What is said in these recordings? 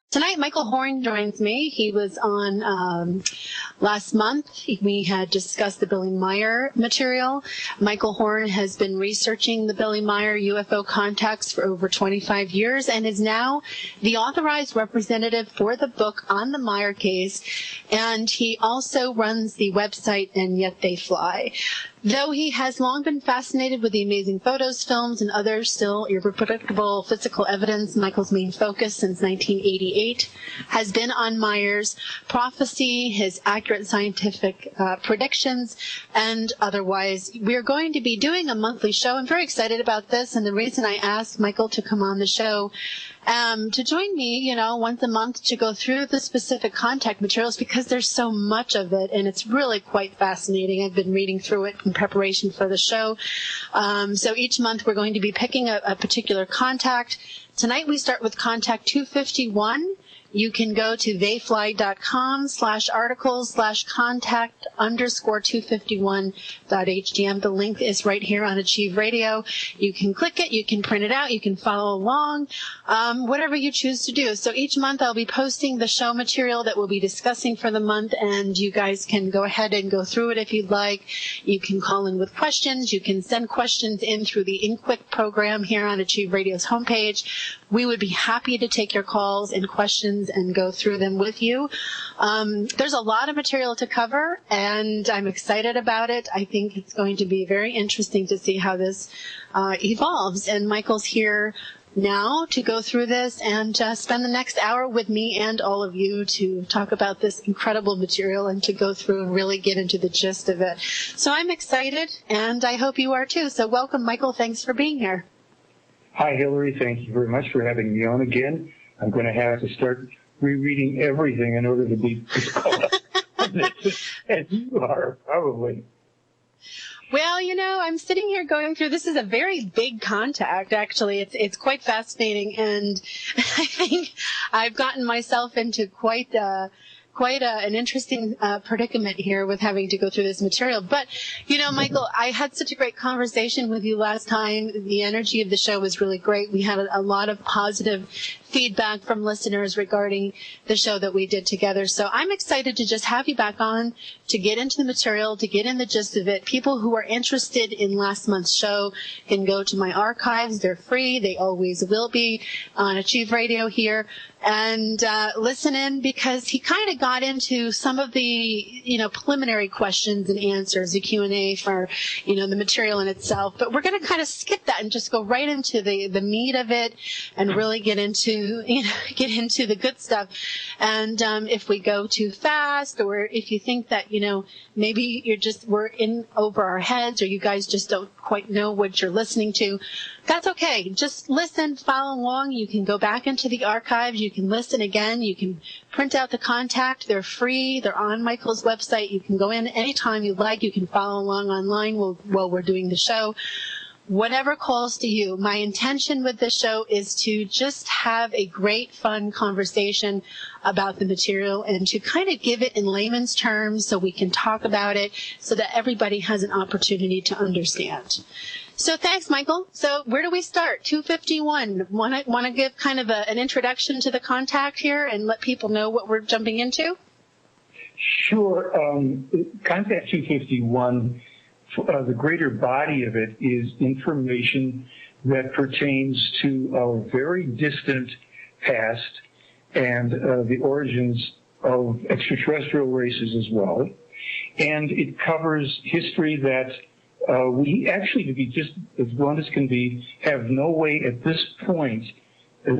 Tonight, Michael Horn joins me. He was on last month. We had discussed the Billy Meier material. Michael Horn has been researching the Billy Meier UFO contacts for over 25 years and is now the authorized representative for the book on the Meier case. And he also runs the website And Yet They Fly. Though he has long been fascinated with the amazing photos, films, and other still irreproducible physical evidence, Michael's main focus since 1988 has been on Meier's prophecy, his accurate scientific predictions, and otherwise. We're going to be doing a monthly show. I'm very excited about this, and the reason I asked Michael to come on the show to join me, once a month to go through the specific contact materials because there's so much of it, and it's really quite fascinating. I've been reading through it in preparation for the show. So each month we're going to be picking a particular contact. Tonight we start with contact 251. You can go to theyfly.com/articles/contact_251.htm. The link is right here on Achieve Radio. You can click it, you can print it out, you can follow along, whatever you choose to do. So each month I'll be posting the show material that we'll be discussing for the month, and you guys can go ahead and go through it if you'd like. You can call in with questions. You can send questions in through the InQuick program here on Achieve Radio's homepage. We would be happy to take your calls and questions and go through them with you. There's a lot of material to cover, and I'm excited about it. I think it's going to be very interesting to see how this evolves. And Michael's here now to go through this and spend the next hour with me and all of you to talk about this incredible material and to go through and really get into the gist of it. So I'm excited, and I hope you are too. So welcome, Michael. Thanks for being here. Hi, Hillary. Thank you very much for having me on again. I'm going to have to start rereading everything in order to be as caught up as you are, probably. Well, I'm sitting here going through, this is a very big contact, actually. It's quite fascinating, and I think I've gotten myself into quite an interesting predicament here with having to go through this material. But, Michael, I had such a great conversation with you last time. The energy of the show was really great. We had a lot of positive feedback from listeners regarding the show that we did together. So I'm excited to just have you back on to get into the material, to get in the gist of it. People who are interested in last month's show can go to my archives. They're free. They always will be on Achieve Radio here. And listen in, because he kind of got into some of the, preliminary questions and answers, the Q&A for, the material in itself. But we're going to kind of skip that and just go right into the meat of it and really get into the good stuff. And if we go too fast, or if you think that, maybe we're in over our heads, or you guys just don't quite know what you're listening to, that's okay. Just listen, follow along. You can go back into the archives. You can listen again. You can print out the contact. They're free. They're on Michael's website. You can go in anytime you like. You can follow along online while we're doing the show. Whatever calls to you. My intention with this show is to just have a great, fun conversation about the material and to kind of give it in layman's terms so we can talk about it so that everybody has an opportunity to understand. So thanks, Michael. So where do we start? 251. Want to give kind of an introduction to the contact here and let people know what we're jumping into? Sure. Contact 251, the greater body of it is information that pertains to our very distant past and the origins of extraterrestrial races as well. And it covers history that we actually, to be just as blunt as can be, have no way at this point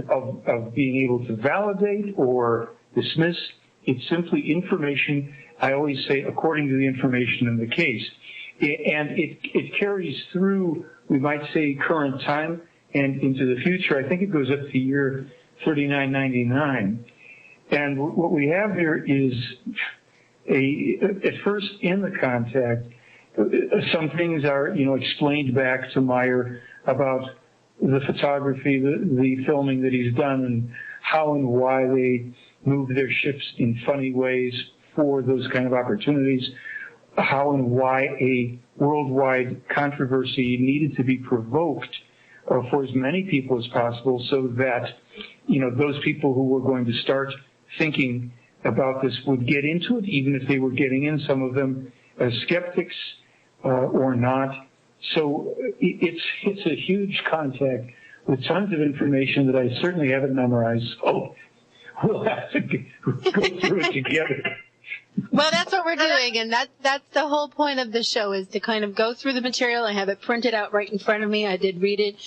of being able to validate or dismiss. It's simply information, I always say, according to the information in the case. And it carries through, we might say, current time and into the future. I think it goes up to year 3999. And what we have here is at first in the contact, some things are, explained back to Meier about the photography, the filming that he's done, and how and why they move their ships in funny ways for those kind of opportunities, how and why a worldwide controversy needed to be provoked for as many people as possible so that those people who were going to start thinking about this would get into it, even if they were getting in, some of them as skeptics or not. So it's a huge contact with tons of information that I certainly haven't memorized. So we'll have to go through it together. Well, that's what we're doing, and that's the whole point of the show, is to kind of go through the material. I have it printed out right in front of me. I did read it.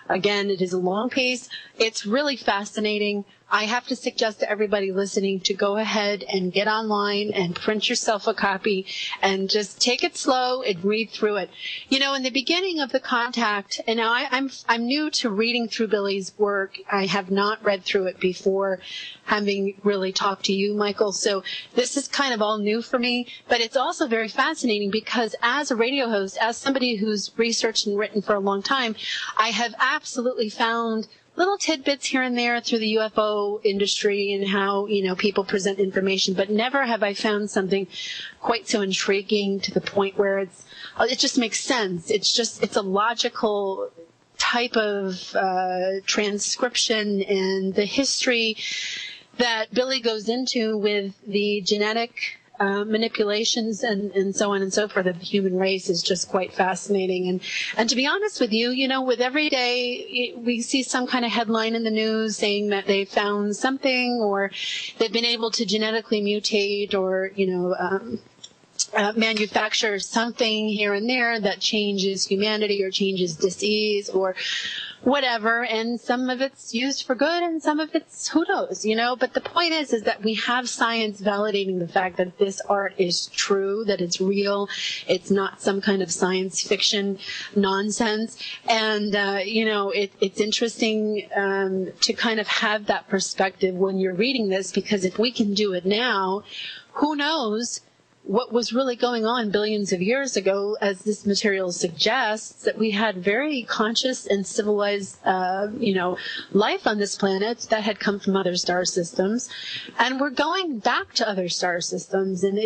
Again, it is a long piece. It's really fascinating. I have to suggest to everybody listening to go ahead and get online and print yourself a copy and just take it slow and read through it. In the beginning of the contact, and now I'm new to reading through Billy's work. I have not read through it before, having really talked to you, Michael. So this is kind of all new for me, but it's also very fascinating because as a radio host, as somebody who's researched and written for a long time, I have absolutely found little tidbits here and there through the UFO industry and how, people present information, but never have I found something quite so intriguing to the point where it just makes sense. It's a logical type of transcription, and the history that Billy goes into with the genetic manipulations and so on and so forth of the human race is just quite fascinating. And to be honest with you, with every day we see some kind of headline in the news saying that they found something, or they've been able to genetically mutate, or manufacture something here and there that changes humanity or changes disease or whatever, and some of it's used for good and some of it's who knows, but the point is that we have science validating the fact that this art is true, that it's real, it's not some kind of science fiction nonsense. And it's interesting to kind of have that perspective when you're reading this, because if we can do it now, who knows what was really going on billions of years ago, as this material suggests, that we had very conscious and civilized, life on this planet that had come from other star systems. And we're going back to other star systems, and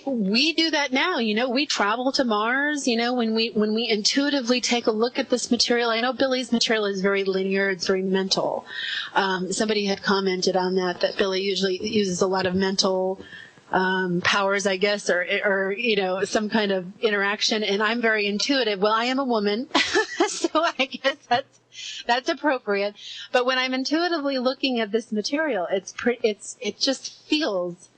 we do that now. We travel to Mars, when we intuitively take a look at this material. I know Billy's material is very linear, it's very mental. Somebody had commented on that Billy usually uses a lot of mental powers, I guess, or some kind of interaction, and I'm very intuitive. Well, I am a woman, so I guess that's appropriate. But when I'm intuitively looking at this material, it just feels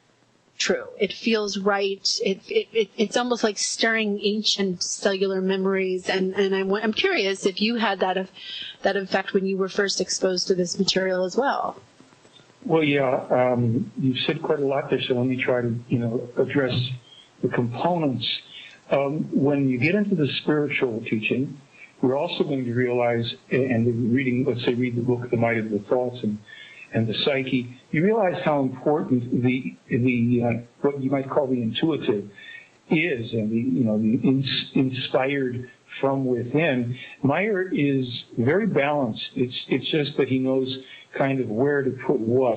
true. It feels right. It's almost like stirring ancient cellular memories, and I'm curious if you had that effect when you were first exposed to this material as well. Well, yeah, you've said quite a lot there, so let me try to, address the components. When you get into the spiritual teaching, we're also going to realize, and read the book, The Might of the Thoughts and the Psyche, you realize how important the what you might call the intuitive is, and the inspired from within. Meyer is very balanced. It's just that he knows kind of where to put what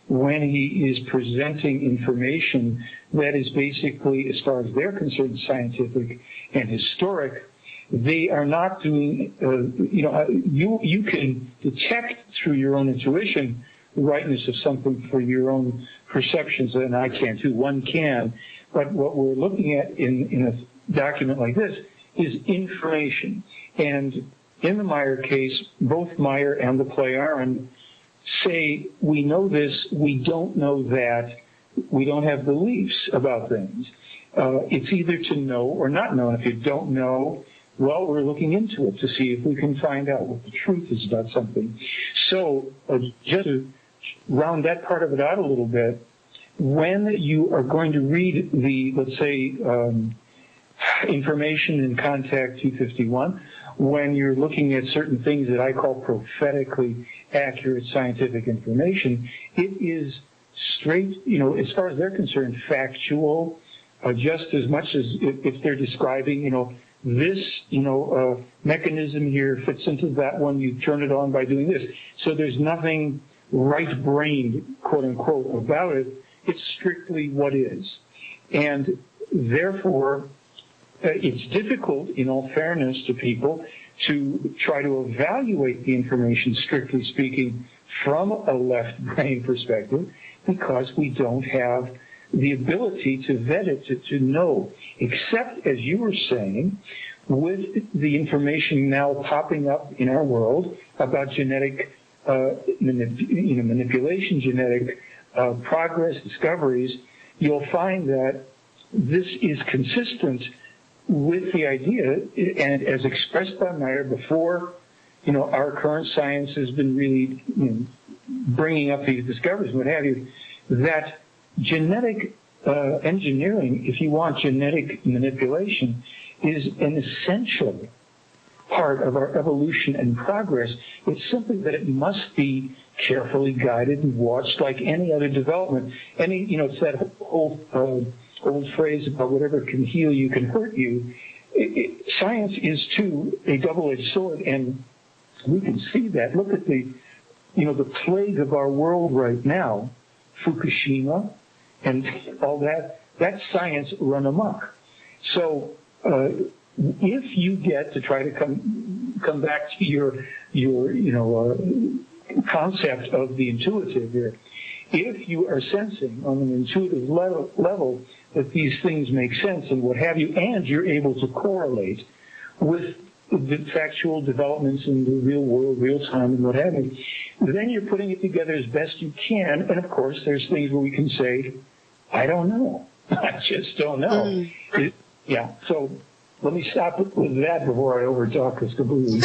when he is presenting information that is basically, as far as they're concerned, scientific and historic. They are not doing, you can detect through your own intuition the rightness of something for your own perceptions, and I can too. One can. But what we're looking at in a document like this is information. And in the Meyer case, both Meyer and the Plejaren say, we know this, we don't know that, we don't have beliefs about things. It's either to know or not know. And if you don't know, well, we're looking into it to see if we can find out what the truth is about something. So just to round that part of it out a little bit, when you are going to read the, let's say, information in Contact 251, when you're looking at certain things that I call prophetically accurate scientific information, it is straight, as far as they're concerned, factual, just as much as if they're describing, this, mechanism here fits into that one, you turn it on by doing this. So there's nothing right-brained, quote-unquote, about it. It's strictly what is. And therefore, it's difficult, in all fairness to people, to try to evaluate the information, strictly speaking, from a left brain perspective, because we don't have the ability to vet it, to know, except, as you were saying, with the information now popping up in our world about genetic manipulation, genetic progress, discoveries, you'll find that this is consistent with the idea, and as expressed by Meyer before, our current science has been really bringing up these discoveries and what have you, that genetic engineering, if you want genetic manipulation, is an essential part of our evolution and progress. It's simply that it must be carefully guided and watched like any other development. It's that old phrase about whatever can heal you can hurt you. Science is, too, a double-edged sword, and we can see that. Look at the plague of our world right now, Fukushima, and all that. That's science run amok. So if you get to try to come back to your concept of the intuitive here, if you are sensing on an intuitive level that these things make sense and what have you, and you're able to correlate with the factual developments in the real world, real time, and what have you, then you're putting it together as best you can. And of course, there's things where we can say, I don't know. I just don't know. So let me stop with that before I overtalk this completely.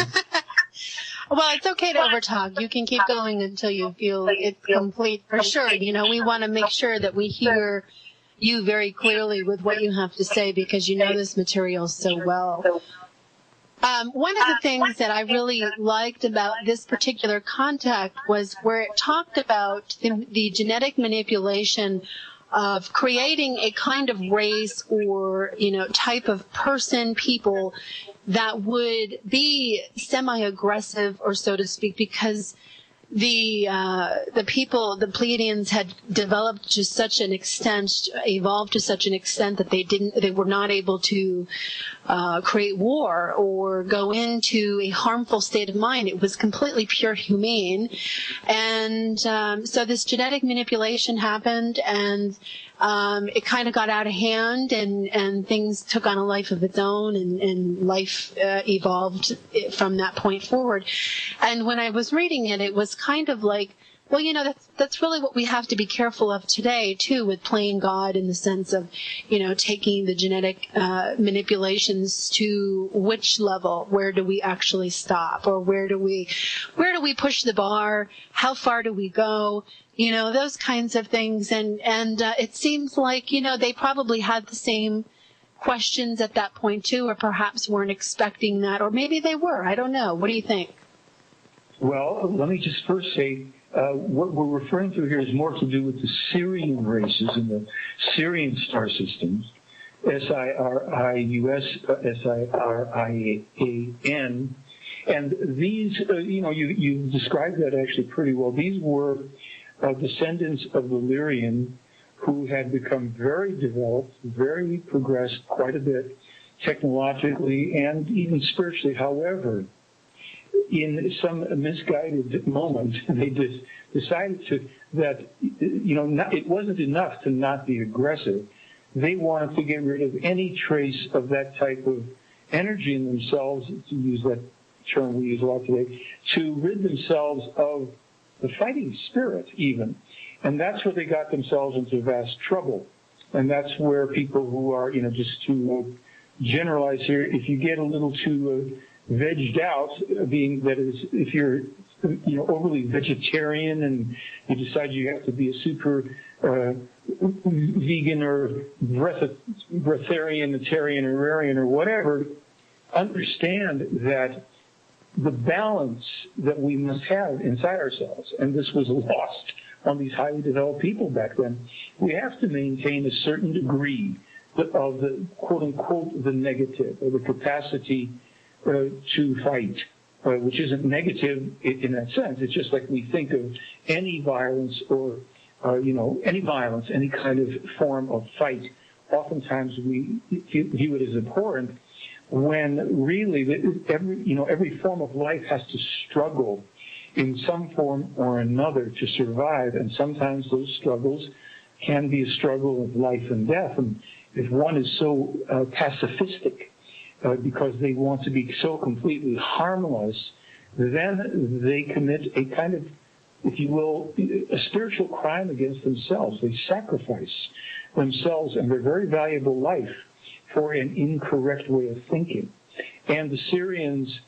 Well, it's okay to overtalk. You can keep going until you feel it's complete for sure. We want to make sure that we hear you very clearly with what you have to say, because you know this material so well. One of the things that I really liked about this particular contact was where it talked about the genetic manipulation of creating a kind of race or, type of person, people that would be semi-aggressive, or so to speak, because the people, the Pleiadians, had developed to such an extent, evolved to such an extent that they were not able to create war or go into a harmful state of mind. It was completely pure humane. And so this genetic manipulation happened, and it kind of got out of hand, and things took on a life of its own, and life evolved from that point forward. And when I was reading it, it was kind of like, well, that's really what we have to be careful of today, too, with playing God, in the sense of, taking the genetic manipulations to which level? Where do we actually stop? Or where do we push the bar? How far do we go? Those kinds of things. And it seems like, they probably had the same questions at that point, too, or perhaps weren't expecting that, or maybe they were. I don't know. What do you think? Well, let me just first say, what we're referring to here is more to do with the Syrian races and the Syrian star systems, Sirius, Sirian. And these, you described that actually pretty well. These were descendants of the Lyrian, who had become very developed, very progressed quite a bit technologically and even spiritually. However, in some misguided moment, they decided that it wasn't enough to not be aggressive. They wanted to get rid of any trace of that type of energy in themselves, to use that term we use a lot today, to rid themselves of the fighting spirit even. And that's where they got themselves into vast trouble. And that's where people who are, just to generalize here, if you get a little too vegged out, being that is, if you're overly vegetarian and you decide you have to be a super vegan or breatharian, Atarian, or whatever, understand that the balance that we must have inside ourselves, and this was lost on these highly developed people back then, we have to maintain a certain degree of the quote-unquote the negative, or the capacity to fight, which isn't negative in that sense. It's just like we think of any violence or, any kind of form of fight. Oftentimes we view it as abhorrent, when really every form of life has to struggle in some form or another to survive, and sometimes those struggles can be a struggle of life and death. And if one is so pacifistic because they want to be so completely harmless, then they commit a kind of, if you will, a spiritual crime against themselves. They sacrifice themselves and their very valuable life for an incorrect way of thinking. And the Syrians,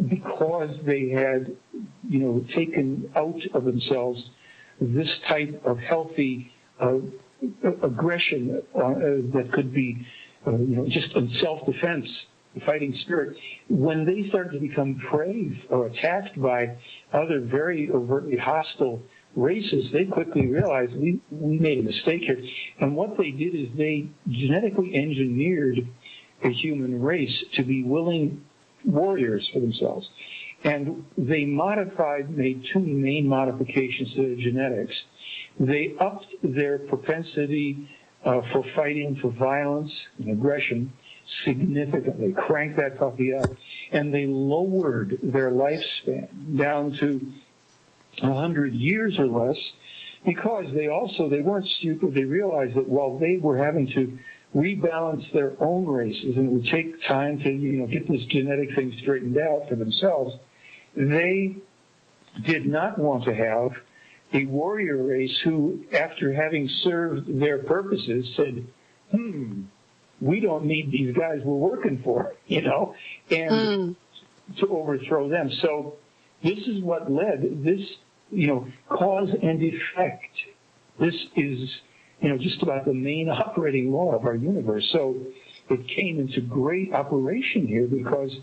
because they had, taken out of themselves this type of healthy aggression that could be, just in self-defense, the fighting spirit, when they started to become prey or attacked by other very overtly hostile races, they quickly realized we made a mistake here. And what they did is they genetically engineered a human race to be willing warriors for themselves. And they made two main modifications to their genetics. They upped their propensity for fighting, for violence and aggression significantly, cranked that puppy up, and they lowered their lifespan down to 100 years or less, because they weren't stupid. They realized that while they were having to rebalance their own races, and it would take time to get this genetic thing straightened out for themselves, they did not want to have a warrior race who, after having served their purposes, said, we don't need these guys we're working for, and to overthrow them. So this is what led this, cause and effect. This is, just about the main operating law of our universe. So it came into great operation here because,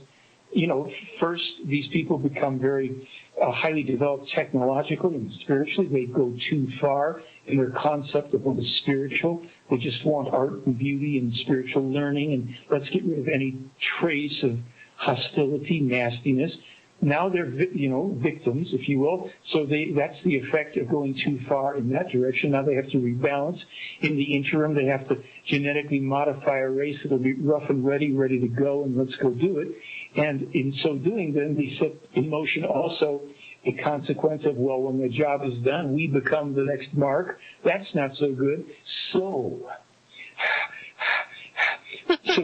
first these people become very highly developed technologically and spiritually. They go too far in their concept of what is spiritual. They just want art and beauty and spiritual learning, and let's get rid of any trace of hostility, nastiness. Now they're, victims, if you will. So that's the effect of going too far in that direction. Now they have to rebalance. In the interim, they have to genetically modify a race that'll be rough and ready to go, and let's go do it. And in so doing, then they set in motion also a consequence of, well, when the job is done, we become the next mark. That's not so good. So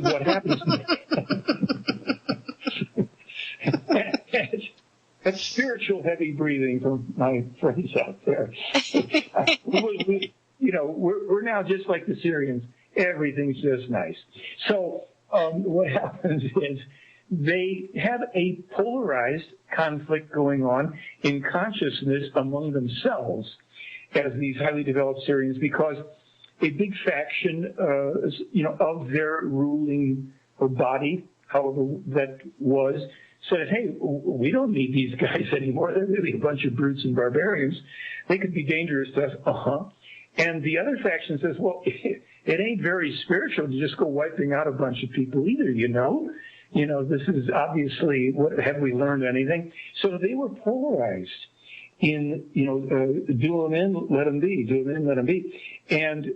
what happens? That's spiritual heavy breathing from my friends out there. We're now just like the Syrians. Everything's just nice. So what happens is they have a polarized conflict going on in consciousness among themselves as these highly developed Syrians, because a big faction, of their ruling body, however that was, said, hey, we don't need these guys anymore. They're really a bunch of brutes and barbarians. They could be dangerous to us. And the other faction says, well, it ain't very spiritual to just go wiping out a bunch of people either, this is obviously, have we learned anything? So they were polarized in, do them in, let them be, do them in, let them be. And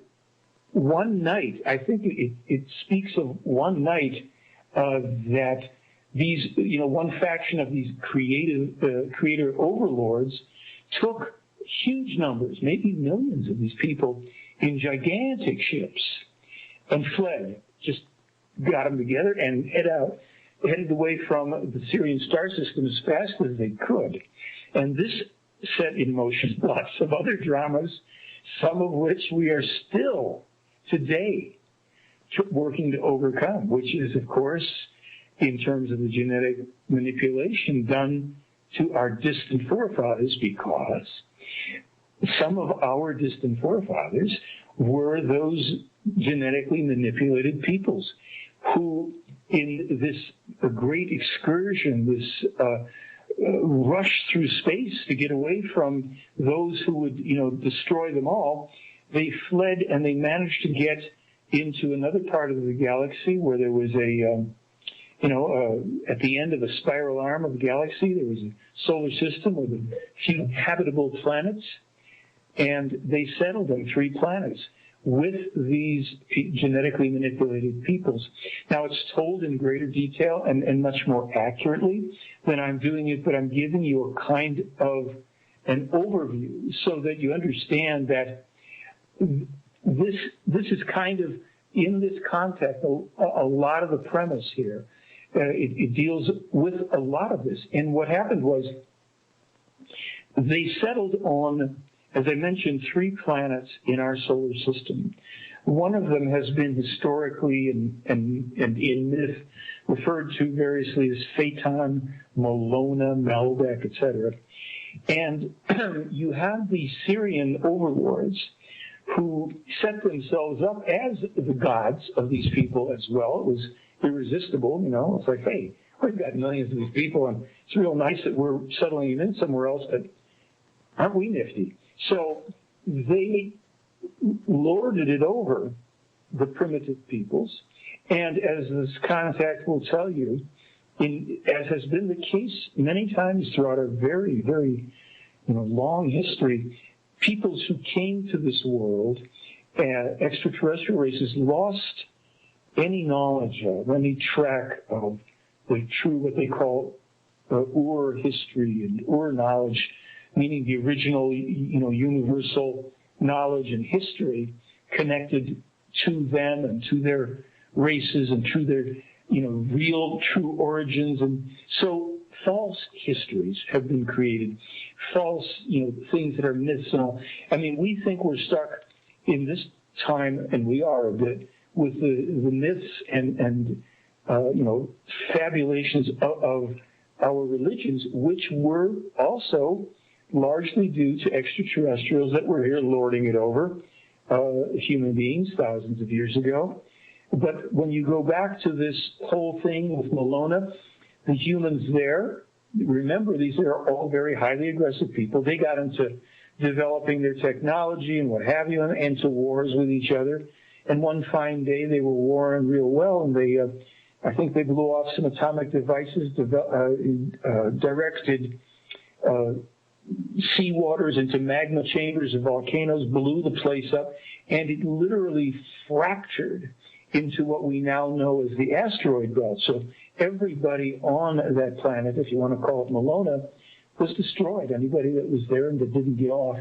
one night, I think it speaks of one night that these, one faction of these creator overlords took huge numbers, maybe millions of these people in gigantic ships and fled, just got them together and headed away from the Syrian star system as fast as they could. And this set in motion lots of other dramas, some of which we are still today working to overcome, which is, of course, in terms of the genetic manipulation done to our distant forefathers, because some of our distant forefathers were those genetically manipulated peoples who, in this great excursion, this rush through space to get away from those who would, destroy them all, they fled and they managed to get into another part of the galaxy where there was at the end of a spiral arm of the galaxy, there was a solar system with a few habitable planets, and they settled on 3 planets. with these genetically manipulated peoples. Now, it's told in greater detail and much more accurately than I'm doing it, but I'm giving you a kind of an overview so that you understand that this is kind of, in this context, a lot of the premise here. It deals with a lot of this. And what happened was they settled on, as I mentioned, 3 planets in our solar system. One of them has been historically and in myth referred to variously as Phaeton, Molona, Melbeck, etc. And you have the Syrian overlords who set themselves up as the gods of these people as well. It was irresistible, you know. It's like, hey, we've got millions of these people, and it's real nice that we're settling them in somewhere else, but aren't we nifty? So they lorded it over the primitive peoples, and as this contact will tell you, as has been the case many times throughout our very, very long history, peoples who came to this world, extraterrestrial races, lost any knowledge of, any track of the true, what they call Ur history and Ur knowledge, meaning the original, universal knowledge and history connected to them and to their races and to their, real, true origins. And so false histories have been created, false, things that are myths and all. I mean, we think we're stuck in this time, and we are a bit, with the myths and fabulations of our religions, which were also largely due to extraterrestrials that were here lording it over human beings thousands of years ago. But when you go back to this whole thing with Molona, the humans there, remember, these are all very highly aggressive people. They got into developing their technology and what have you, and into wars with each other. And one fine day, they were warring real well, and they, I think they blew off some atomic devices, directed seawaters into magma chambers of volcanoes, blew the place up, and it literally fractured into what we now know as the asteroid belt. So everybody on that planet, if you want to call it Molona, was destroyed. Anybody that was there and that didn't get off,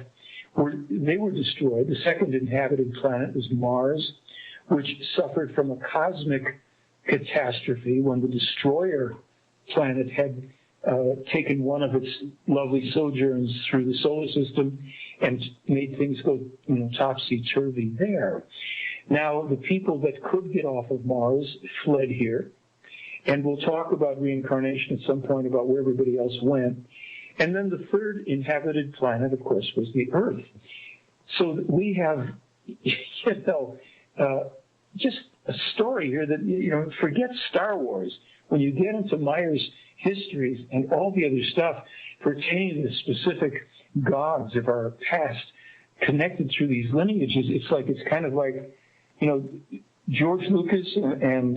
they were destroyed. The second inhabited planet was Mars, which suffered from a cosmic catastrophe when the destroyer planet had taken one of its lovely sojourns through the solar system and made things go topsy-turvy there. Now, the people that could get off of Mars fled here, and we'll talk about reincarnation at some point, about where everybody else went. And then the third inhabited planet, of course, was the Earth. So we have, just a story here that, forget Star Wars. When you get into Meyer's histories and all the other stuff pertaining to the specific gods of our past connected through these lineages, it's kind of like, George Lucas and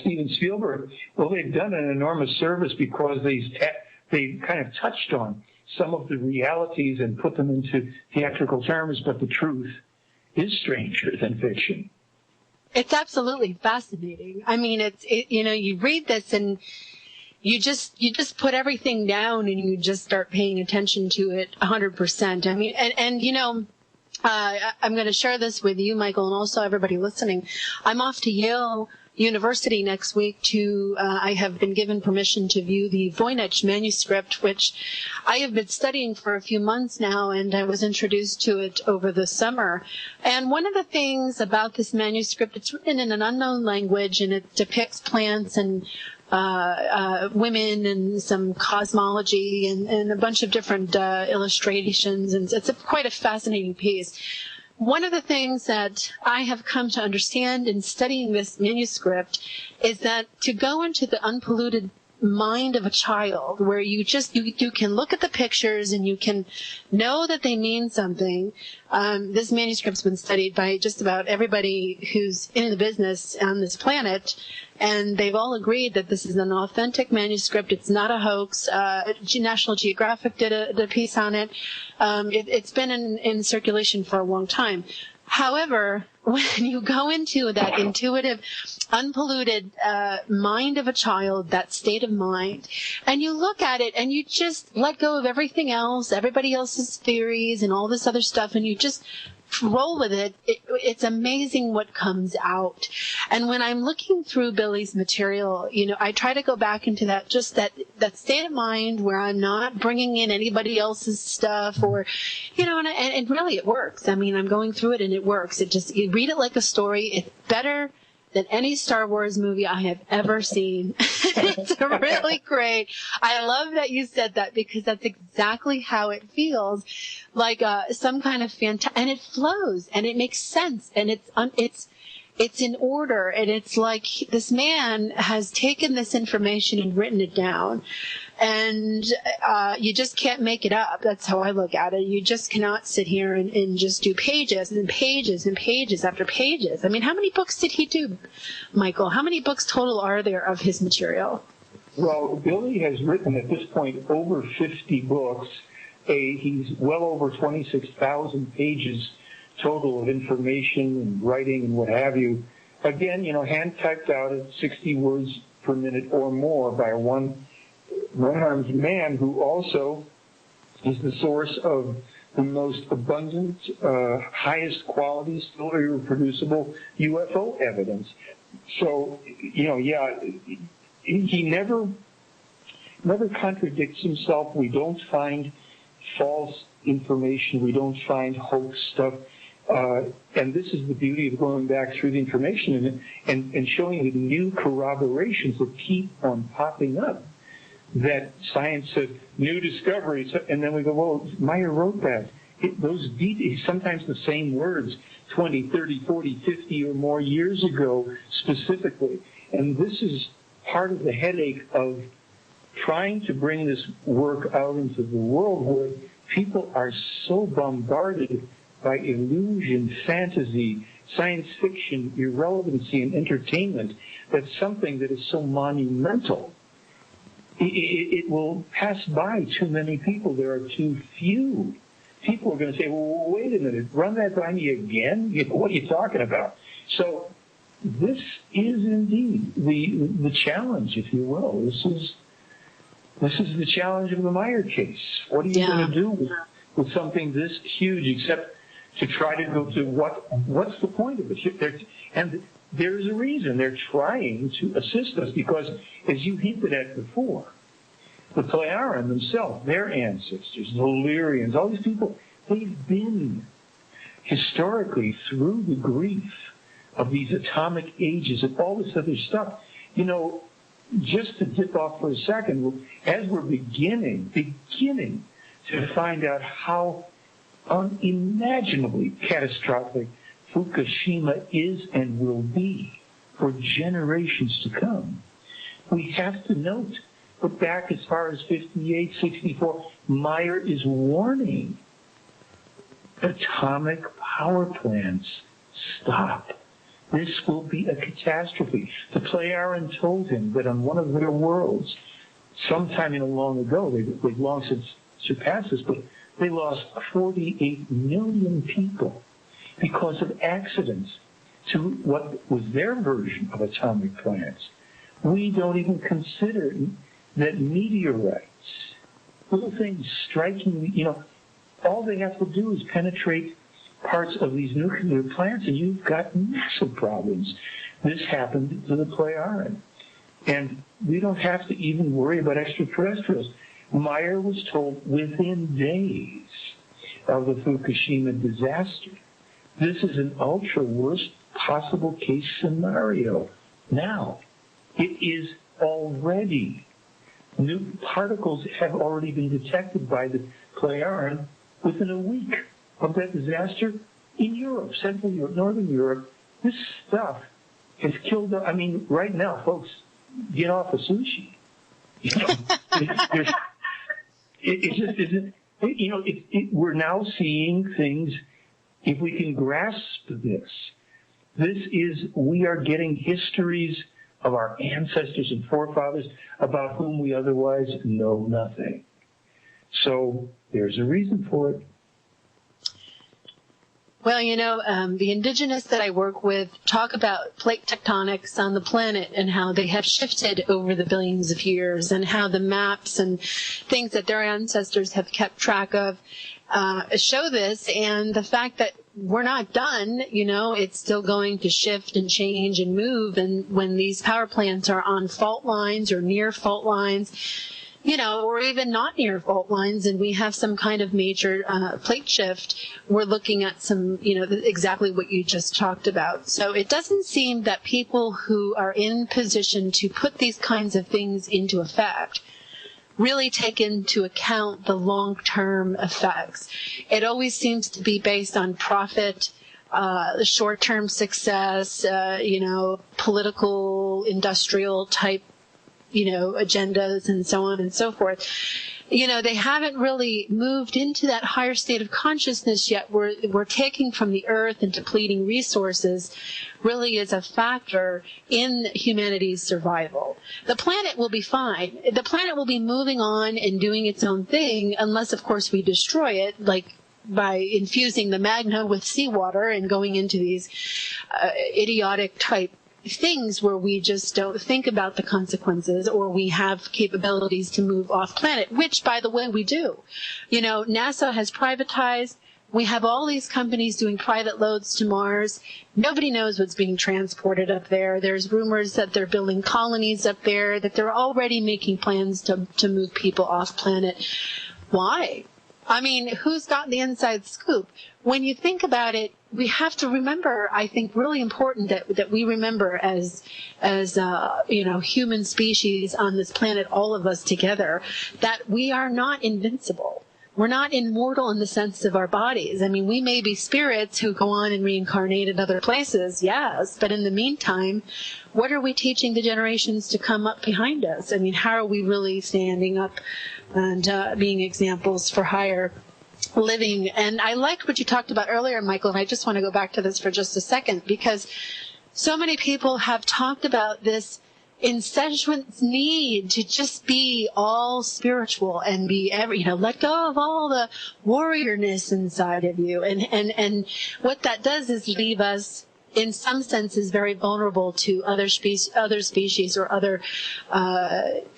Steven Spielberg, well, they've done an enormous service because they kind of touched on some of the realities and put them into theatrical terms, but the truth is stranger than fiction. It's absolutely fascinating. I mean, you read this and you just put everything down and you just start paying attention to it 100%. I mean, I'm going to share this with you, Michael, and also everybody listening. I'm off to Yale University next week I have been given permission to view the Voynich Manuscript, which I have been studying for a few months now, and I was introduced to it over the summer. And one of the things about this manuscript, it's written in an unknown language, and it depicts plants and women and some cosmology and a bunch of different illustrations, and it's quite a fascinating piece. One of the things that I have come to understand in studying this manuscript is that to go into the unpolluted mind of a child, where you can look at the pictures and you can know that they mean something. This manuscript's been studied by just about everybody who's in the business on this planet, and they've all agreed that this is an authentic manuscript. It's not a hoax. National Geographic did a piece on it. It's been in circulation for a long time. However, when you go into that intuitive, unpolluted mind of a child, that state of mind, and you look at it and you just let go of everything else, everybody else's theories and all this other stuff, and you just roll with it, it's amazing what comes out. And when I'm looking through Billy's material, I try to go back into that state of mind where I'm not bringing in anybody else's stuff, or, and really it works. I mean, I'm going through it and it works. You read it like a story. It's better than any Star Wars movie I have ever seen. It's really great. I love that you said that, because that's exactly how it feels, like some kind of and it flows and it makes sense, and it's in order, and it's like this man has taken this information and written it down, and you just can't make it up. That's how I look at it. You just cannot sit here and just do pages and pages and pages after pages. I mean, how many books did he do, Michael? How many books total are there of his material? Well, Billy has written at this point over 50 books. He's well over 26,000 pages total of information and writing and what have you. Again, hand typed out at 60 words per minute or more by one-armed man who also is the source of the most abundant, highest quality, still irreproducible UFO evidence. So, he never contradicts himself. We don't find false information. We don't find hoax stuff. And this is the beauty of going back through the information and showing the new corroborations that keep on popping up. That science says, new discoveries, and then we go, well, Meyer wrote that. Those details, sometimes the same words, 20, 30, 40, 50 or more years ago specifically. And this is part of the headache of trying to bring this work out into the world, where people are so bombarded by illusion, fantasy, science fiction, irrelevancy, and entertainment, that something that is so monumental, it will pass by too many people. There are too few. People are going to say, well, wait a minute, run that by me again? What are you talking about? So this is indeed the challenge, if you will. This is the challenge of the Meyer case. What are you going to do with something this huge, except to try to go to what's the point of it? And there's a reason they're trying to assist us, because, as you hinted at before, the Pleiaren themselves, their ancestors, the Illyrians, all these people, they've been historically through the grief of these atomic ages and all this other stuff. Just to dip off for a second, as we're beginning to find out how unimaginably catastrophic Fukushima is and will be for generations to come, we have to note that back as far as 58, 64, Meyer is warning atomic power plants, stop. This will be a catastrophe. The Pleiaren told him that on one of their worlds, sometime long ago, they've long since surpassed this, but they lost 48 million people because of accidents to what was their version of atomic plants. We don't even consider that meteorites, little things striking, all they have to do is penetrate parts of these nuclear plants, and you've got massive problems. This happened to the Pleiaren. And we don't have to even worry about extraterrestrials. Meyer was told within days of the Fukushima disaster. This is an ultra worst possible case scenario. Now, it is already, new particles have already been detected by the Pleiaren within a week of that disaster in Europe, Central Europe, Northern Europe. This stuff has killed, right now, folks, get off of sushi. It just isn't, we're now seeing things, if we can grasp this, we are getting histories of our ancestors and forefathers about whom we otherwise know nothing. So there's a reason for it. Well, the indigenous that I work with talk about plate tectonics on the planet and how they have shifted over the billions of years, and how the maps and things that their ancestors have kept track of show this, and the fact that we're not done, it's still going to shift and change and move. And when these power plants are on fault lines or near fault lines, or even not near fault lines, and we have some kind of major plate shift, we're looking at some, exactly what you just talked about. So it doesn't seem that people who are in position to put these kinds of things into effect really take into account the long-term effects. It always seems to be based on profit, short-term success, political, industrial type agendas and so on and so forth. They haven't really moved into that higher state of consciousness yet. We're taking from the earth and depleting resources really is a factor in humanity's survival. The planet will be fine. The planet will be moving on and doing its own thing unless, of course, we destroy it, like by infusing the magna with seawater and going into these idiotic type things where we just don't think about the consequences, or we have capabilities to move off planet, which, by the way, we do. NASA has privatized. We have all these companies doing private loads to Mars. Nobody knows what's being transported up there. There's rumors that they're building colonies up there, that they're already making plans to move people off planet. Why? I mean, who's got the inside scoop? When you think about it, we have to remember, I think, really important that we remember as human species on this planet, all of us together, that we are not invincible. We're not immortal in the sense of our bodies. I mean, we may be spirits who go on and reincarnate in other places, yes, but in the meantime, what are we teaching the generations to come up behind us? I mean, how are we really standing up and being examples for higher living? And I liked what you talked about earlier, Michael, and I just want to go back to this for just a second, because so many people have talked about this incessant need to just be all spiritual and be let go of all the warriorness inside of you. And what that does is leave us, in some senses, very vulnerable to other species or other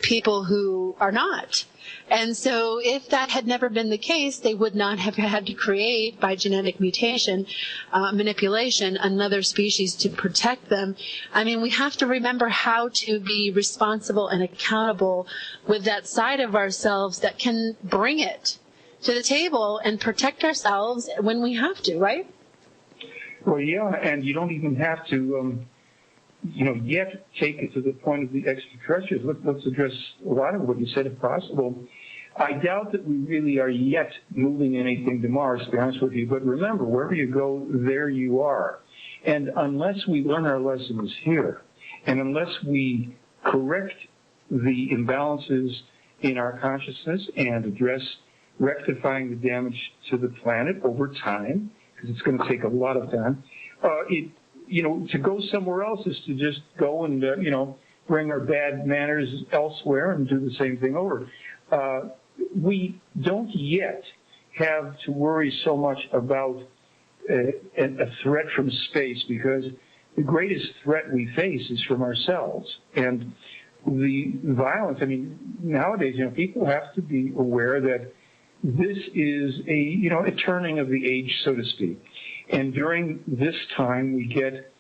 people who are not. And so if that had never been the case, they would not have had to create, by genetic mutation, manipulation, another species to protect them. I mean, we have to remember how to be responsible and accountable with that side of ourselves that can bring it to the table and protect ourselves when we have to, right? Well, yeah, and you don't even have to, yet take it to the point of the extraterrestrials. Let's address a lot of what you said, if possible. I doubt that we really are yet moving anything to Mars, to be honest with you. But remember, wherever you go, there you are. And unless we learn our lessons here, and unless we correct the imbalances in our consciousness and address rectifying the damage to the planet over time, because it's going to take a lot of time, to go somewhere else is to just go and, bring our bad manners elsewhere and do the same thing over. We don't yet have to worry so much about a threat from space, because the greatest threat we face is from ourselves. And the violence, nowadays, people have to be aware that this is a turning of the age, so to speak. And during this time, we get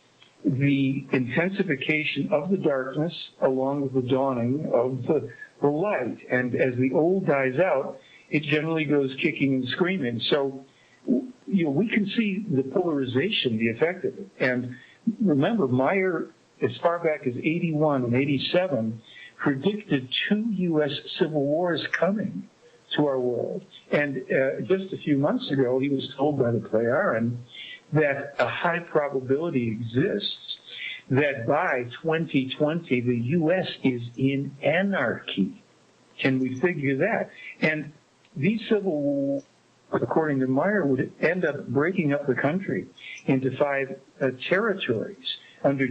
the intensification of the darkness along with the dawning of the light. And as the old dies out, it generally goes kicking and screaming. So, we can see the polarization, the effect of it. And remember, Meyer, as far back as 81 and 87, predicted 2 U.S. civil wars coming to our world. And just a few months ago, he was told by the Pleiaren that a high probability exists that by 2020, the U.S. is in anarchy. Can we figure that? And these civil wars, according to Meyer, would end up breaking up the country into 5 territories, under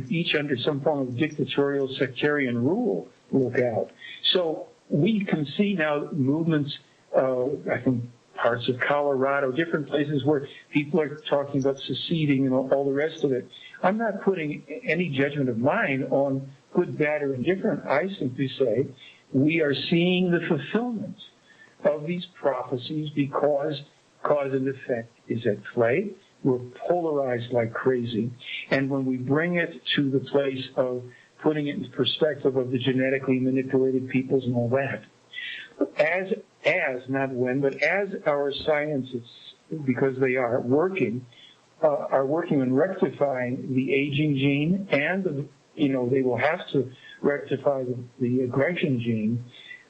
some form of dictatorial sectarian rule. Look out. So we can see now movements, I think parts of Colorado, different places where people are talking about seceding and all the rest of it. I'm not putting any judgment of mine on good, bad, or indifferent. I simply say we are seeing the fulfillment of these prophecies because cause and effect is at play. We're polarized like crazy. And when we bring it to the place of putting it in perspective of the genetically manipulated peoples and all that, not when, but as our scientists, because they are working on rectifying the aging gene and, they will have to rectify the aggression gene,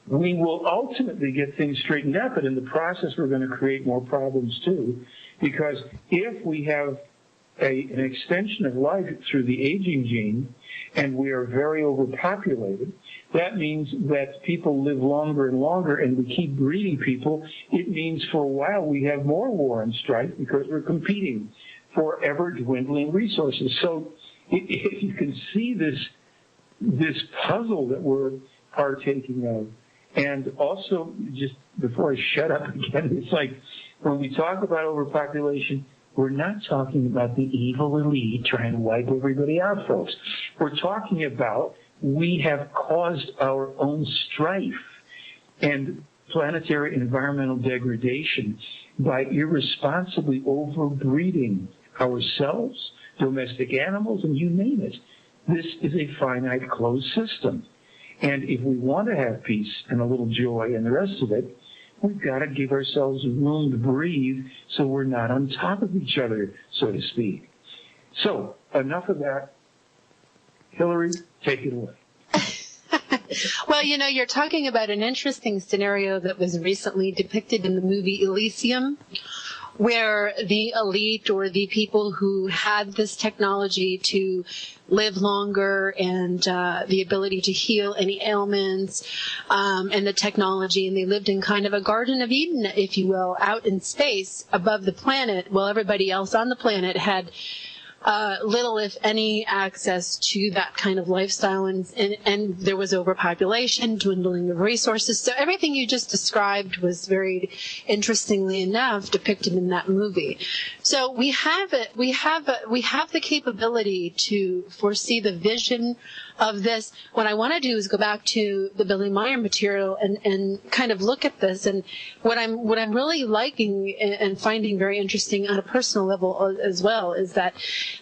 we will ultimately get things straightened out, but in the process we're going to create more problems too, because if we have an extension of life through the aging gene and we are very overpopulated, that means that people live longer and longer and we keep breeding people. It means for a while we have more war and strife because we're competing for ever-dwindling resources. So if you can see this puzzle that we're partaking of, and also, just before I shut up again, it's like when we talk about overpopulation, we're not talking about the evil elite trying to wipe everybody out, folks. We're talking about we have caused our own strife and planetary environmental degradation by irresponsibly overbreeding ourselves, domestic animals, and you name it. This is a finite closed system. And if we want to have peace and a little joy and the rest of it, we've got to give ourselves room to breathe so we're not on top of each other, so to speak. So, enough of that. Hillary, take it away. Well, you're talking about an interesting scenario that was recently depicted in the movie Elysium, where the elite or the people who had this technology to live longer and the ability to heal any ailments and the technology, and they lived in kind of a Garden of Eden, if you will, out in space above the planet, while everybody else on the planet had little, if any, access to that kind of lifestyle, and there was overpopulation, dwindling of resources. So everything you just described was very interestingly enough depicted in that movie. So we have the capability to foresee the vision of this. What I want to do is go back to the Billy Meyer material and kind of look at this. And what I'm really liking and finding very interesting on a personal level as well is that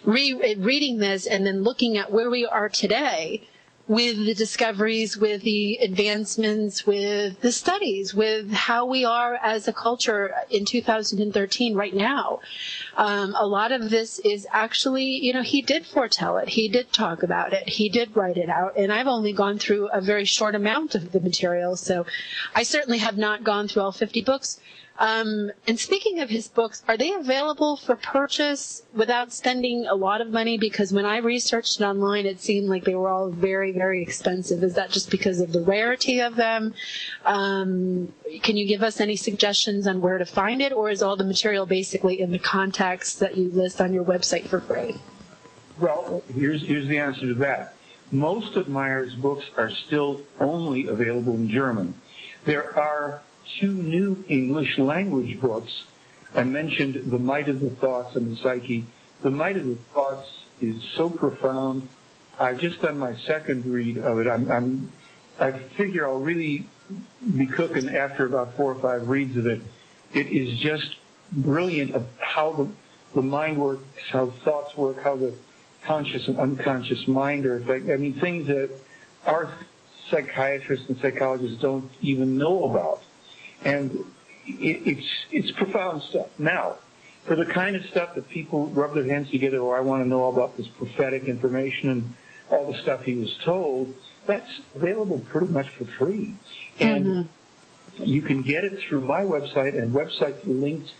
reading this and then looking at where we are today with the discoveries, with the advancements, with the studies, with how we are as a culture in 2013 right now. A lot of this is actually, he did foretell it. He did talk about it. He did write it out. And I've only gone through a very short amount of the material, so I certainly have not gone through all 50 books. And speaking of his books, are they available for purchase without spending a lot of money? Because when I researched it online, it seemed like they were all very, very expensive. Is that just because of the rarity of them? Can you give us any suggestions on where to find it, or is all the material basically in the context that you list on your website for free? Well, here's the answer to that. Most of Meyer's books are still only available in German. There are 2 new English language books. I mentioned The Might of the Thoughts and the Psyche. The Might of the Thoughts is so profound. I've just done my second read of it. I figure I'll really be cooking after about 4 or 5 reads of it. It is just brilliant of how the mind works, how thoughts work, how the conscious and unconscious mind are affected. I mean, things that our psychiatrists and psychologists don't even know about. And it's profound stuff. Now, for the kind of stuff that people rub their hands together, or I want to know all about this prophetic information and all the stuff he was told, that's available pretty much for free. And you can get it through my website, and websites linked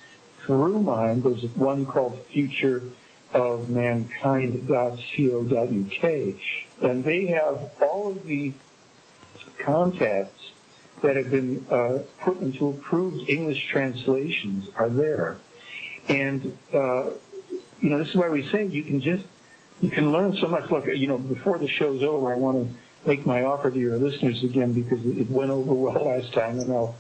through mine. There's one called futureofmankind.co.uk, and they have all of the contacts that have been put into approved English translations are there. And, this is why we say you can learn so much. Look, before the show's over, I want to make my offer to your listeners again because it went over well last time, and I'll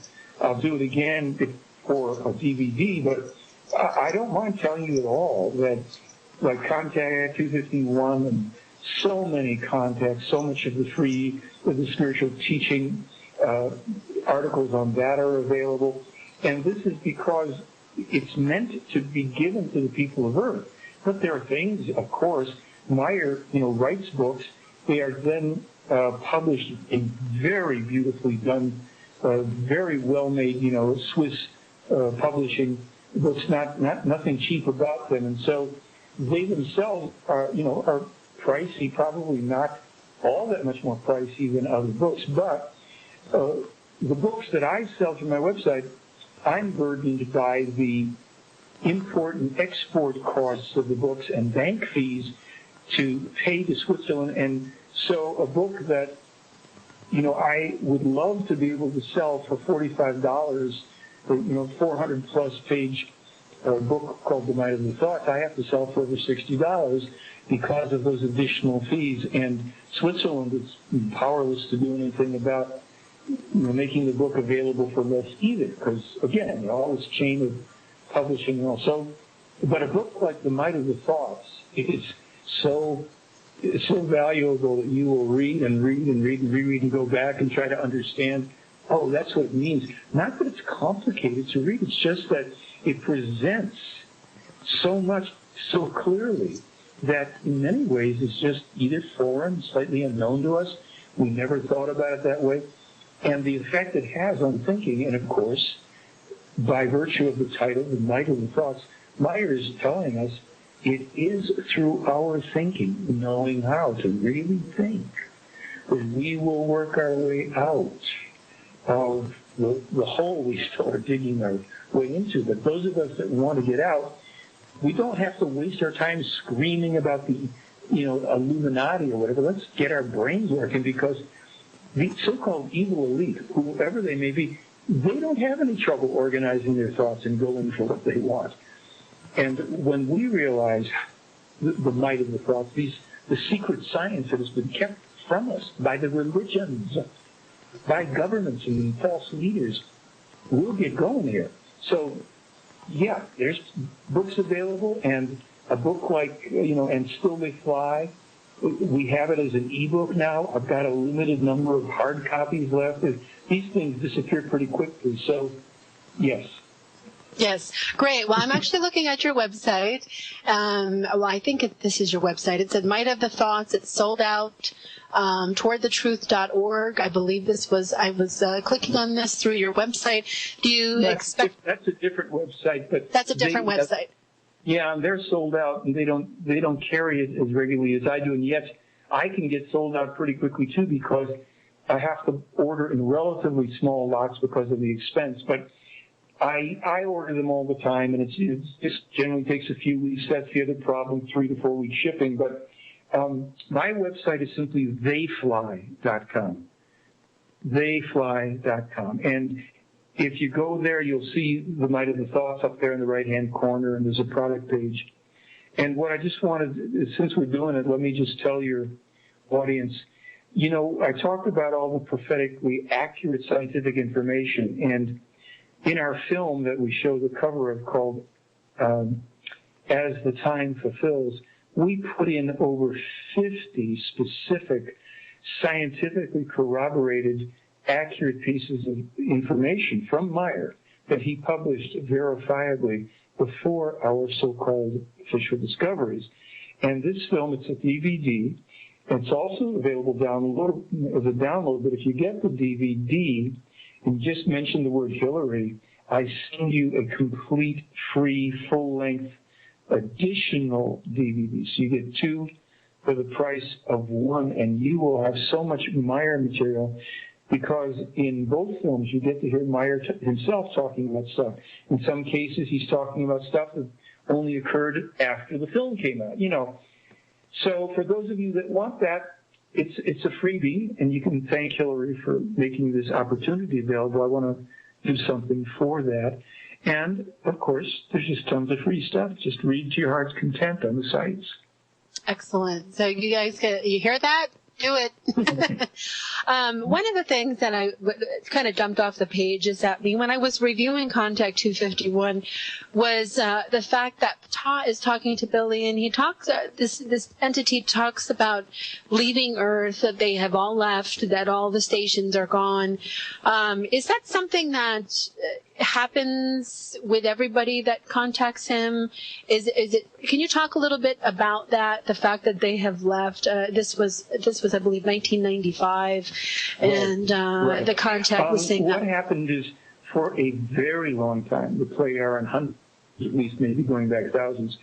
do it again. or a DVD, but I don't mind telling you at all that, like Contact 251 and so many contacts, so much of the spiritual teaching articles on that are available. And this is because it's meant to be given to the people of Earth. But there are things, of course, Meyer, writes books. They are then published in very beautifully done, very well-made, Swiss publishing books, nothing cheap about them. And so they themselves are pricey, probably not all that much more pricey than other books. But the books that I sell through my website, I'm burdened by the import and export costs of the books and bank fees to pay to Switzerland. And so a book that, I would love to be able to sell for $45, 400-plus page book called The Might of the Thoughts, I have to sell for over $60 because of those additional fees. And Switzerland is powerless to do anything about making the book available for less either, because, again, all this chain of publishing and all. So, but a book like The Might of the Thoughts is so valuable that you will read and read and read and reread and go back and try to understand, oh, that's what it means. Not that it's complicated to read, it's just that it presents so much so clearly that in many ways it's just either foreign, slightly unknown to us. We never thought about it that way. And the effect it has on thinking, and of course, by virtue of the title, The Might of the Thoughts, Meyer is telling us it is through our thinking, knowing how to really think, that we will work our way out of the hole we still are digging our way into. But those of us that want to get out, we don't have to waste our time screaming about the, Illuminati or whatever. Let's get our brains working, because the so-called evil elite, whoever they may be, they don't have any trouble organizing their thoughts and going for what they want. And when we realize the might of the thoughts, the secret science that has been kept from us by the religions, by governments and false leaders, we'll get going here. So, yeah, there's books available, and a book like, And Still They Fly, we have it as an ebook now. I've got a limited number of hard copies left. These things disappear pretty quickly, so yes. Yes, great. Well, I'm actually looking at your website. I think this is your website. It said Might of the Thoughts. It's sold out. Towardthetruth.org. I believe I was clicking on this through your website. Do you expect? That's a different website, but that's a different website. Yeah, they're sold out, and they don't carry it as regularly as I do. And yet, I can get sold out pretty quickly too, because I have to order in relatively small lots because of the expense. But I order them all the time, and it just generally takes a few weeks. That's the other problem, 3 to 4 week shipping. But my website is simply theyfly.com. Theyfly.com. And if you go there, you'll see The Might of the Thoughts up there in the right-hand corner, and there's a product page. And what I just wanted, since we're doing it, let me just tell your audience, I talked about all the prophetically accurate scientific information, and in our film that we show the cover of called As the Time Fulfills, we put in over 50 specific, scientifically corroborated, accurate pieces of information from Meyer that he published verifiably before our so-called official discoveries. And this film, it's a DVD. It's also available as a download, but if you get the DVD and just mention the word Hillary, I send you a complete, free, full-length, additional DVD. So you get 2 for the price of 1, and you will have so much Meyer material, because in both films you get to hear Meyer himself talking about stuff. In some cases he's talking about stuff that only occurred after the film came out, So for those of you that want that, it's a freebie, and you can thank Hillary for making this opportunity available. I want to do something for that. And, of course, there's just tons of free stuff. Just read to your heart's content on the sites. Excellent. So you guys, you hear that? do it. One of the things that I kind of jumped off the page is that when I was reviewing Contact 251 was the fact that Ta is talking to Billy, and he talks, this entity talks about leaving Earth, that they have all left, that all the stations are gone. Is that something that happens with everybody that contacts him? Is it? Can you talk a little bit about that? The fact that they have left. This was I believe 1995, and right. The contact was saying what that. happened is, for a very long time, the Pleiadian, and hundreds, at least maybe going back thousands,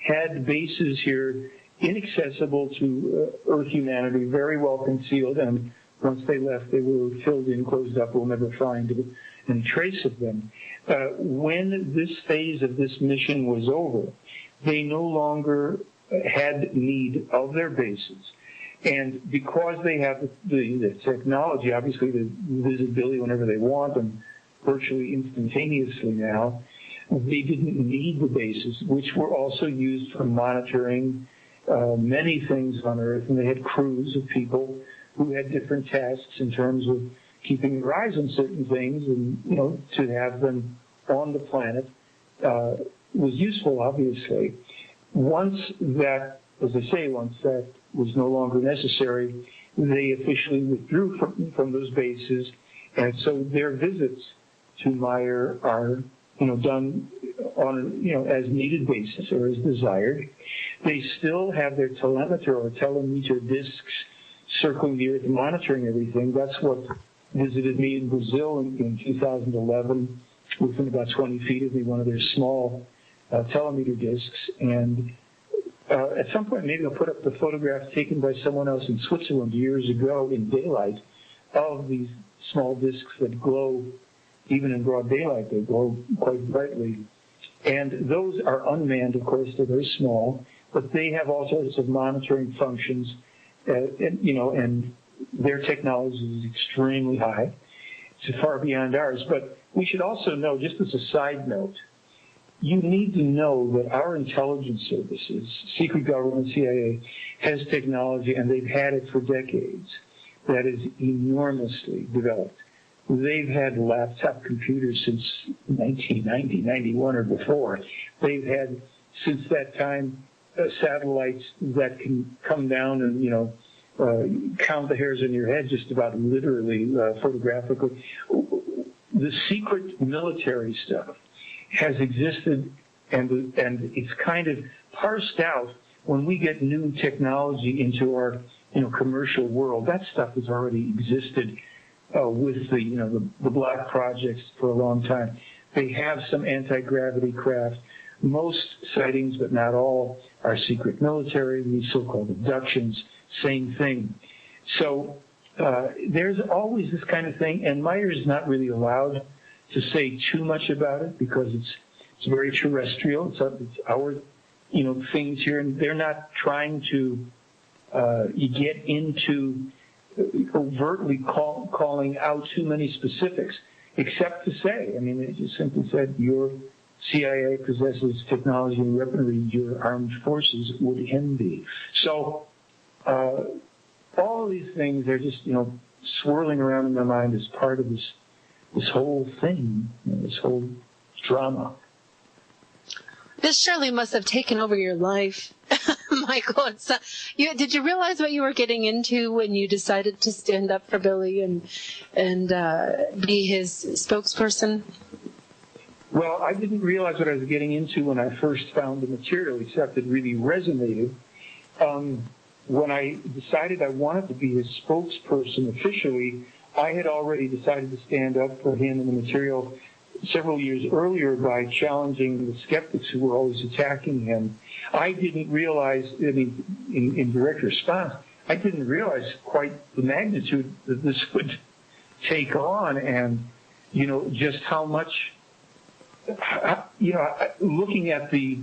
had bases here inaccessible to Earth humanity, very well concealed, and once they left, they were filled in, closed up. We'll never find any trace of them. When this phase of this mission was over, they no longer had need of their bases. And because they have the technology, obviously the visibility whenever they want them, virtually instantaneously now, they didn't need the bases, which were also used for monitoring many things on Earth. And they had crews of people who had different tasks in terms of keeping their eyes on certain things, and to have them on the planet was useful, obviously. Once that was no longer necessary, they officially withdrew from those bases, and so their visits to Meyer are done on as needed basis or as desired. They still have their telemeter or telemeter discs circling the Earth, monitoring everything. That's what visited me in Brazil in 2011, within about 20 feet of me, one of their small telemeter discs. And at some point, maybe I'll put up the photograph taken by someone else in Switzerland years ago in daylight of these small discs that glow, even in broad daylight, they glow quite brightly. And those are unmanned, of course, they're very small, but they have all sorts of monitoring functions, and their technology is extremely high. It's far beyond ours. But we should also know, just as a side note, you need to know that our intelligence services, secret government, CIA, has technology, and they've had it for decades, that is enormously developed. They've had laptop computers since 1990, 91 or before. They've had, since that time, satellites that can come down and, count the hairs on your head, just about literally, photographically. The secret military stuff has existed, and it's kind of parsed out when we get new technology into our commercial world. That stuff has already existed with the black projects for a long time. They have some anti-gravity craft. Most sightings, but not all, are secret military. These so-called abductions, same thing. So there's always this kind of thing, and Meyer's not really allowed to say too much about it because it's very terrestrial. It's our things here, and they're not trying to get into overtly calling out too many specifics, except to say, they just simply said, your CIA possesses technology and weaponry your armed forces would envy. So all of these things are just swirling around in my mind as part of this whole thing, this whole drama. This surely must have taken over your life, Michael. Did you realize what you were getting into when you decided to stand up for Billy and be his spokesperson? Well, I didn't realize what I was getting into when I first found the material, except it really resonated. When I decided I wanted to be his spokesperson officially, I had already decided to stand up for him in the material several years earlier by challenging the skeptics who were always attacking him. I didn't realize, in direct response, I didn't realize quite the magnitude that this would take on, and, just how much, looking at the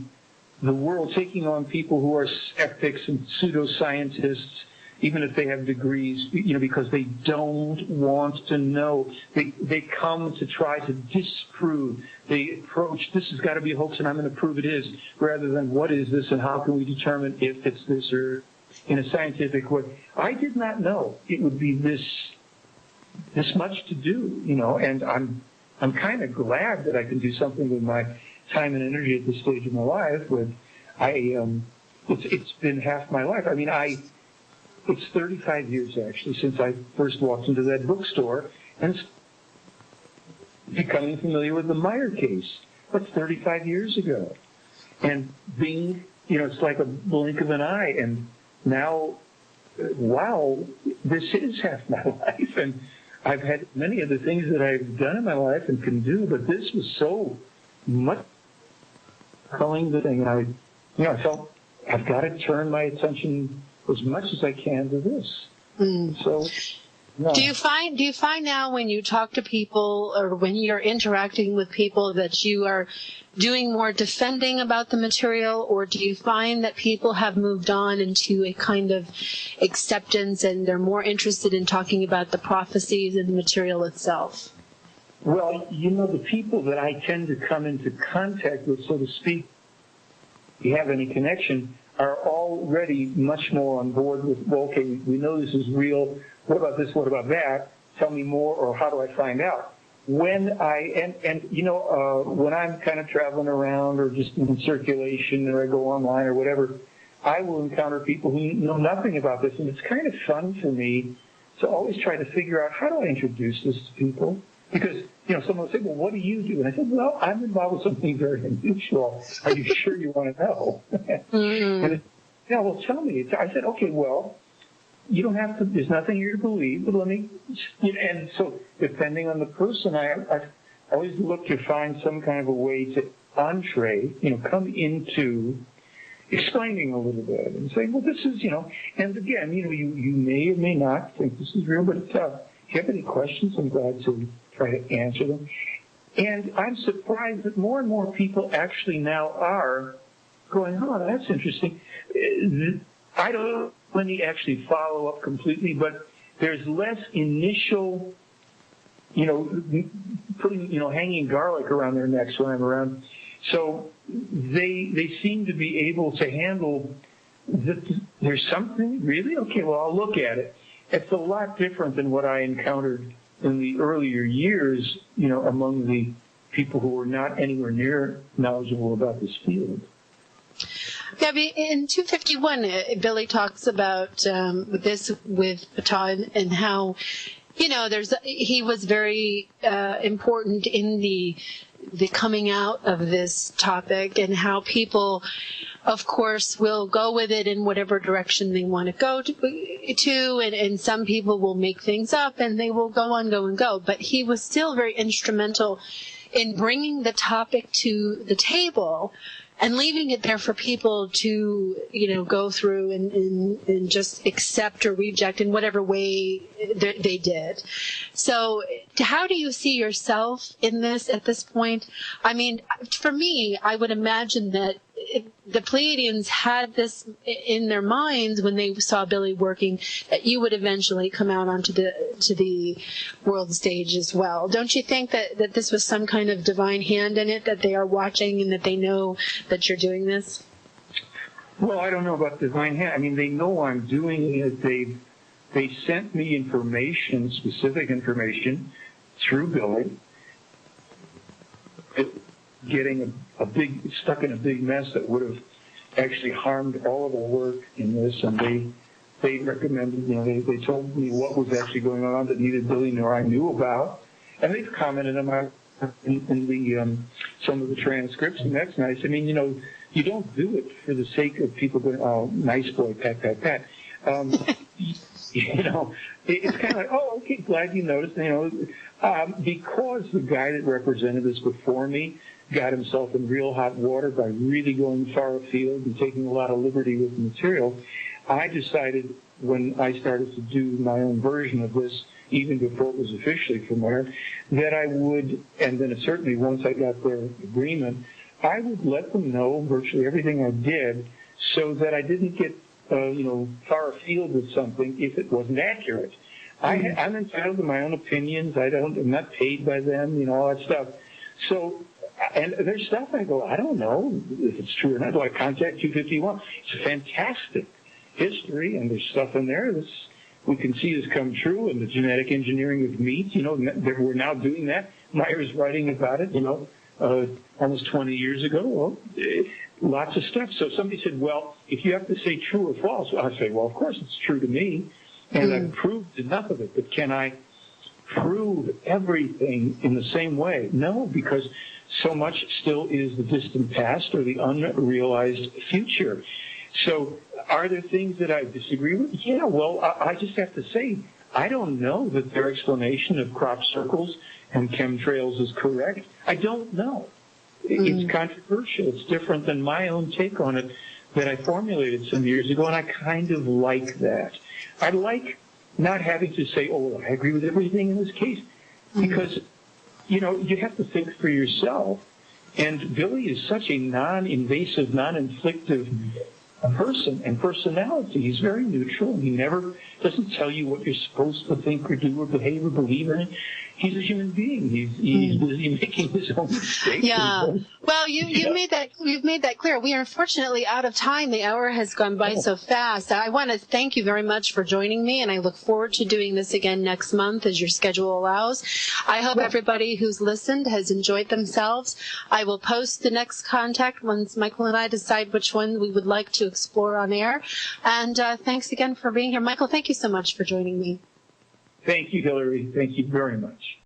world taking on people who are skeptics and pseudoscientists, even if they have degrees, because they don't want to know. They come to try to disprove. They approach, this has got to be a hoax and I'm going to prove it is, rather than what is this and how can we determine if it's this or in a scientific way. I did not know it would be this much to do, and I'm kind of glad that I can do something with my time and energy at this stage of my life. It's been half my life. I mean, it's 35 years actually since I first walked into that bookstore and becoming familiar with the Meyer case. That's 35 years ago. And being, it's like a blink of an eye. And now, wow, this is half my life. And I've had many of the things that I've done in my life and can do, but this was so much calling the thing. I felt I've got to turn my attention as much as I can to this. So, no. Do you find now when you talk to people or when you're interacting with people that you are doing more defending about the material, or do you find that people have moved on into a kind of acceptance and they're more interested in talking about the prophecies and the material itself? Well, the people that I tend to come into contact with, so to speak, if you have any connection, are already much more on board with, well, okay, we know this is real. What about this? What about that? Tell me more, or how do I find out? When when I'm kind of traveling around or just in circulation, or I go online or whatever, I will encounter people who know nothing about this, and it's kind of fun for me to always try to figure out, how do I introduce this to people? Because, someone will say, well, what do you do? And I said, well, I'm involved with something very unusual. Are you sure you want to know? And well, tell me. I said, okay, well, you don't have to, there's nothing here to believe, but let me, and so depending on the person, I always look to find some kind of a way to come into explaining a little bit and saying, well, this is, and again, you may or may not think this is real, but if you have any questions, I'm glad to try to answer them. And I'm surprised that more and more people actually now are going, oh, that's interesting. I don't know when you actually follow up completely, but there's less initial, putting, hanging garlic around their necks when I'm around. So they seem to be able to handle that. There's something really? Okay, well, I'll look at it. It's a lot different than what I encountered in the earlier years, among the people who were not anywhere near knowledgeable about this field. Gabby, in 251, Billy talks about this with Baton and how, he was very important in the coming out of this topic, and how people, of course, will go with it in whatever direction they want to go to, and some people will make things up and they will go. But he was still very instrumental in bringing the topic to the table and leaving it there for people to, go through and just accept or reject in whatever way they did. So how do you see yourself in this at this point? I mean, for me, I would imagine that the Pleiadians had this in their minds when they saw Billy working, that you would eventually come out onto the world stage as well. Don't you think that this was some kind of divine hand in it, that they are watching and that they know that you're doing this? Well, I don't know about divine hand. I mean, they know I'm doing it. They sent me information, specific information, through Billy. Getting stuck in a big mess that would have actually harmed all of our work in this, and they recommended, they told me what was actually going on that neither Billy nor I knew about, and they've commented on in some of the transcripts, and that's nice. I mean, you don't do it for the sake of people going, oh, nice boy, pat, pat, pat. It's kind of like, oh, okay, glad you noticed. Because the guy that represented this before me got himself in real hot water by really going far afield and taking a lot of liberty with the material, I decided when I started to do my own version of this, even before it was officially premiered, that I would, and then certainly once I got their agreement, I would let them know virtually everything I did so that I didn't get far afield with something if it wasn't accurate. I'm entitled to my own opinions. I'm not paid by them, all that stuff. So, and there's stuff I go, I don't know if it's true or not. Do I contact 251? It's fantastic. history, and there's stuff in there that's we can see has come true, and the genetic engineering of meat, we're now doing that. Meyer's writing about it, almost 20 years ago. Well, lots of stuff. So somebody said, well, if you have to say true or false, I say, well, of course it's true to me, and I've proved enough of it, but can I prove everything in the same way? No, because so much still is the distant past or the unrealized future. So are there things that I disagree with? Yeah, well, I just have to say, I don't know that their explanation of crop circles and chemtrails is correct. I don't know. It's controversial. It's different than my own take on it that I formulated some years ago, and I kind of like that. I like not having to say, oh, I agree with everything in this case, because, you have to think for yourself. And Billy is such a non-invasive, non-inflictive person and personality. He's very neutral. He never doesn't tell you what you're supposed to think or do or behave or believe in. He's a human being. He's busy making his own mistakes. Yeah. Well, you've made that clear. We are unfortunately out of time. The hour has gone by so fast. I want to thank you very much for joining me, and I look forward to doing this again next month as your schedule allows. I hope everybody who's listened has enjoyed themselves. I will post the next contact once Michael and I decide which one we would like to explore on air. And thanks again for being here. Michael, thank you so much for joining me. Thank you, Hillary. Thank you very much.